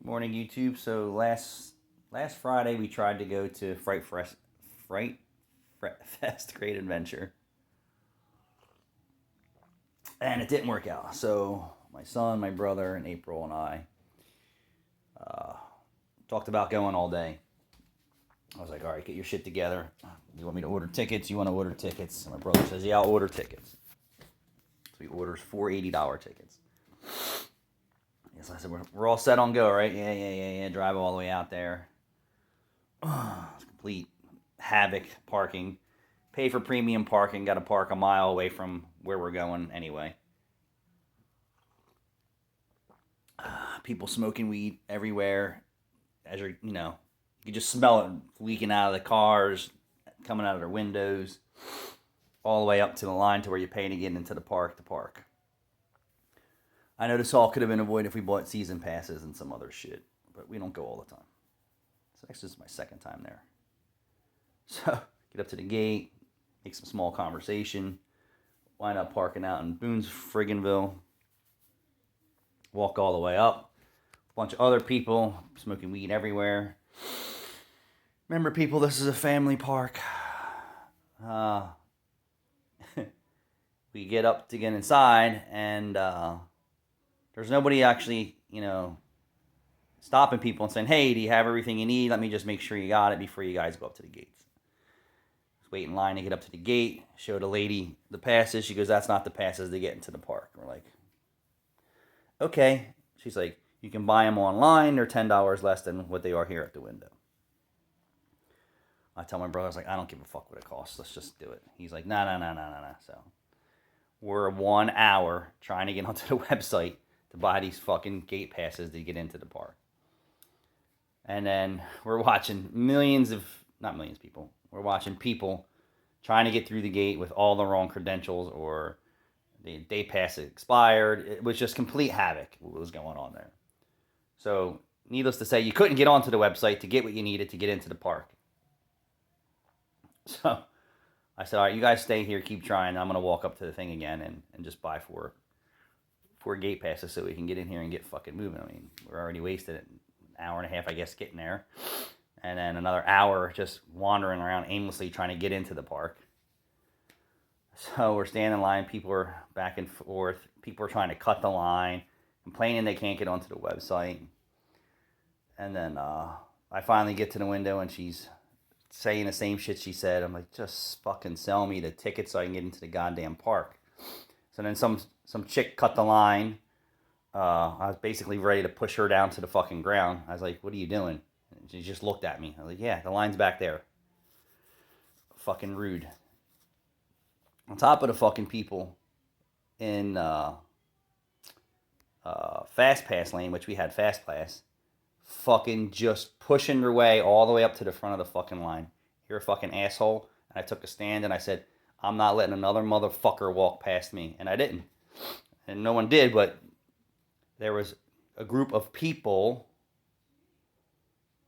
Morning, YouTube. So last Friday we tried to go to Fright Fest Great Adventure, and it didn't work out. So my son, my brother, and April and I talked about going all day. I was like, all right, get your shit together. You want me to order tickets? You want to order tickets? And my brother says, yeah, I'll order tickets. So he orders four $80 tickets. So I said, we're all set on go, right? Yeah. Drive all the way out there. It's complete havoc parking. Pay for premium parking. Got to park a mile away from where we're going anyway. People smoking weed everywhere. As you can just smell it leaking out of the cars, coming out of their windows, all the way up to the line to where you're paying to get into the park to park. I know this all could have been avoided if we bought season passes and some other shit, but we don't go all the time. So this is my second time there. So get up to the gate, make some small conversation, wind up parking out in Boone's Frigganville, walk all the way up, a bunch of other people smoking weed everywhere. Remember, people, this is a family park. We get up to get inside, and there's nobody actually, stopping people and saying, hey, do you have everything you need? Let me just make sure you got it before you guys go up to the gates. Just wait in line to get up to the gate, show the lady the passes. She goes, that's not the passes to get into the park. We're like, okay. She's like, you can buy them online. They're $10 less than what they are here at the window. I tell my brother, I was like, I don't give a fuck what it costs. Let's just do it. He's like, no. So we're 1 hour trying to get onto the website to buy these fucking gate passes to get into the park. And then we're watching not millions of people. We're watching people trying to get through the gate with all the wrong credentials, or the day pass expired. It was just complete havoc what was going on there. So needless to say, you couldn't get onto the website to get what you needed to get into the park. So I said, all right, you guys stay here, keep trying. I'm going to walk up to the thing again and just buy four gate passes so we can get in here and get fucking moving. I mean, we're already wasted an hour and a half, I guess, getting there. And then another hour just wandering around aimlessly trying to get into the park. So we're standing in line. People are back and forth. People are trying to cut the line, complaining they can't get onto the website. And then I finally get to the window, and she's saying the same shit she said. I'm like, just fucking sell me the ticket so I can get into the goddamn park. So then some chick cut the line. I was basically ready to push her down to the fucking ground. I was like, what are you doing? And she just looked at me. I was like, yeah, the line's back there. Fucking rude. On top of the fucking people in Fast Pass lane, which we had Fast Pass, fucking just pushing their way all the way up to the front of the fucking line. You're a fucking asshole. And I took a stand and I said, I'm not letting another motherfucker walk past me. And I didn't. And no one did, but there was a group of people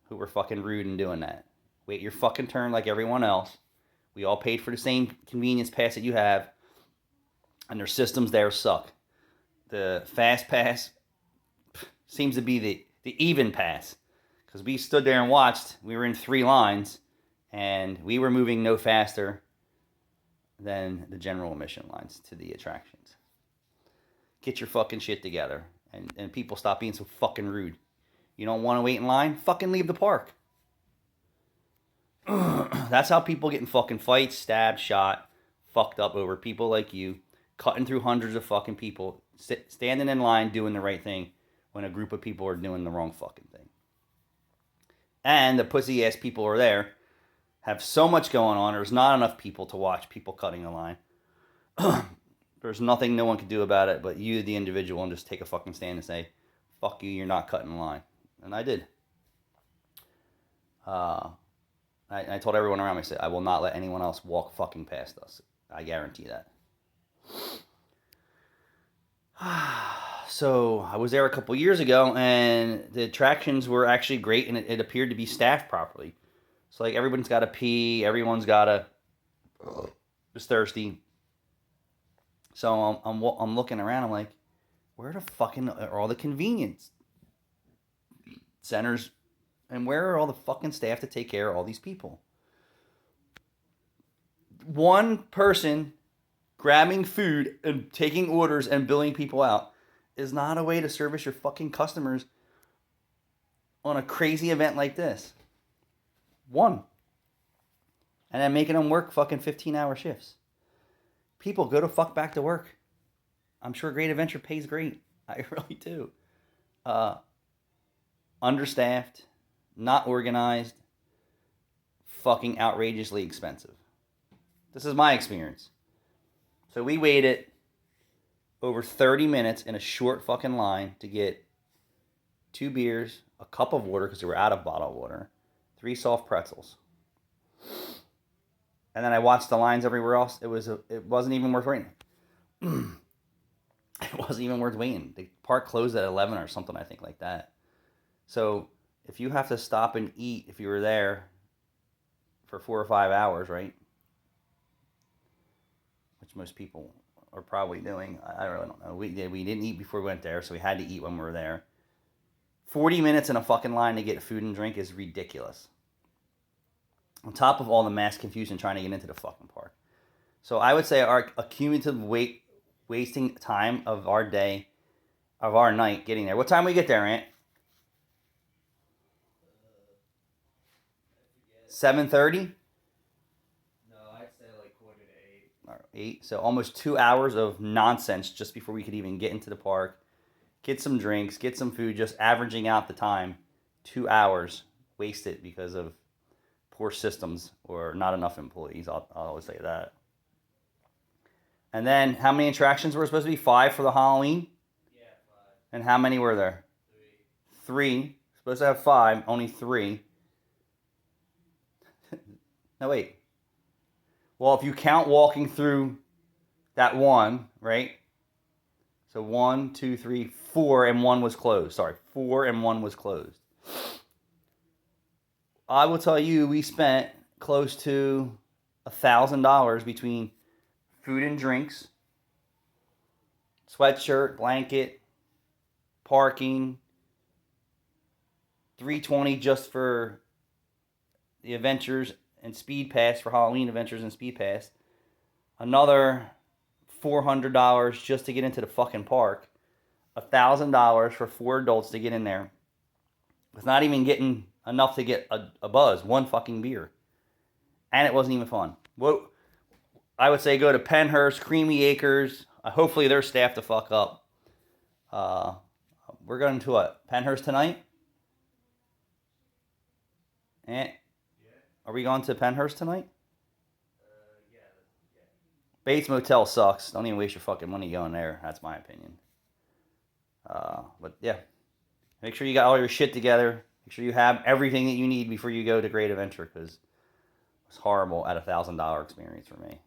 who were fucking rude in doing that. Wait your fucking turn like everyone else. We all paid for the same convenience pass that you have. And their systems there suck. The Fast Pass seems to be the even pass. Because we stood there and watched. We were in 3 lines. And we were moving no faster than the general admission lines to the attractions. Get your fucking shit together. And people stop being so fucking rude. You don't want to wait in line? Fucking leave the park. That's how people get in fucking fights, stabbed, shot, fucked up over people like you, cutting through hundreds of fucking people, standing in line doing the right thing when a group of people are doing the wrong fucking thing. And the pussy ass people are there, have so much going on. There's not enough people to watch people cutting a line. There's nothing no one can do about it but you, the individual, and just take a fucking stand and say, fuck you, you're not cutting the line. And I did. I told everyone around me, I said, I will not let anyone else walk fucking past us. I guarantee that. So I was there a couple years ago, and the attractions were actually great, and it appeared to be staffed properly. So like everyone's got to pee, everyone's got to is thirsty. So I'm looking around. I'm like, where the fucking are all the convenience centers. And where are all the fucking staff to take care of all these people? One person grabbing food and taking orders and billing people out is not a way to service your fucking customers on a crazy event like this. One. And then making them work fucking 15-hour shifts. People, go to fuck back to work. I'm sure Great Adventure pays great. I really do. Understaffed, not organized, fucking outrageously expensive. This is my experience. So we waited over 30 minutes in a short fucking line to get 2 beers, a cup of water because we were out of bottled water, 3 soft pretzels. And then I watched the lines everywhere else. It wasn't even worth waiting. It wasn't even worth waiting. The park closed at 11 or something, I think, like that. So if you have to stop and eat, if you were there for 4 or 5 hours, right? Which most people are probably doing. I really don't know. We didn't eat before we went there, so we had to eat when we were there. 40 minutes in a fucking line to get food and drink is ridiculous. On top of all the mass confusion trying to get into the fucking park. So I would say our accumulative wasting time of our day, of our night getting there. What time we get there, Ant? 7:30? No, I'd say like 7:45. All right, 8. So almost 2 hours of nonsense just before we could even get into the park. Get some drinks, get some food, just averaging out the time. 2 hours wasted because of poor systems or not enough employees. I'll always say that. And then how many attractions were supposed to be? 5 for the Halloween? Yeah, 5. And how many were there? 3. 3. Supposed to have 5, only 3. No, wait. Well, if you count walking through that one, right? So 1, 2, 3, 4, and 1 was closed. Sorry, 4 and 1 was closed. I will tell you, we spent close to $1,000 between food and drinks, sweatshirt, blanket, parking, $320 just for the adventures and speed pass for Halloween adventures and speed pass, another $400 just to get into the fucking park, $1,000 for 4 adults to get in there. It's not even getting enough to get a buzz, 1 fucking beer. And it wasn't even fun. What I would say, go to Penhurst, Creamy Acres. Hopefully they're staffed the fuck up. We're going to what? Penhurst tonight? And Yeah. are we going to Penhurst tonight? Yeah. Bates Motel sucks. Don't even waste your fucking money going there. That's my opinion. But yeah. Make sure you got all your shit together. Make sure you have everything that you need before you go to Great Adventure, because it's horrible at $1,000 experience for me.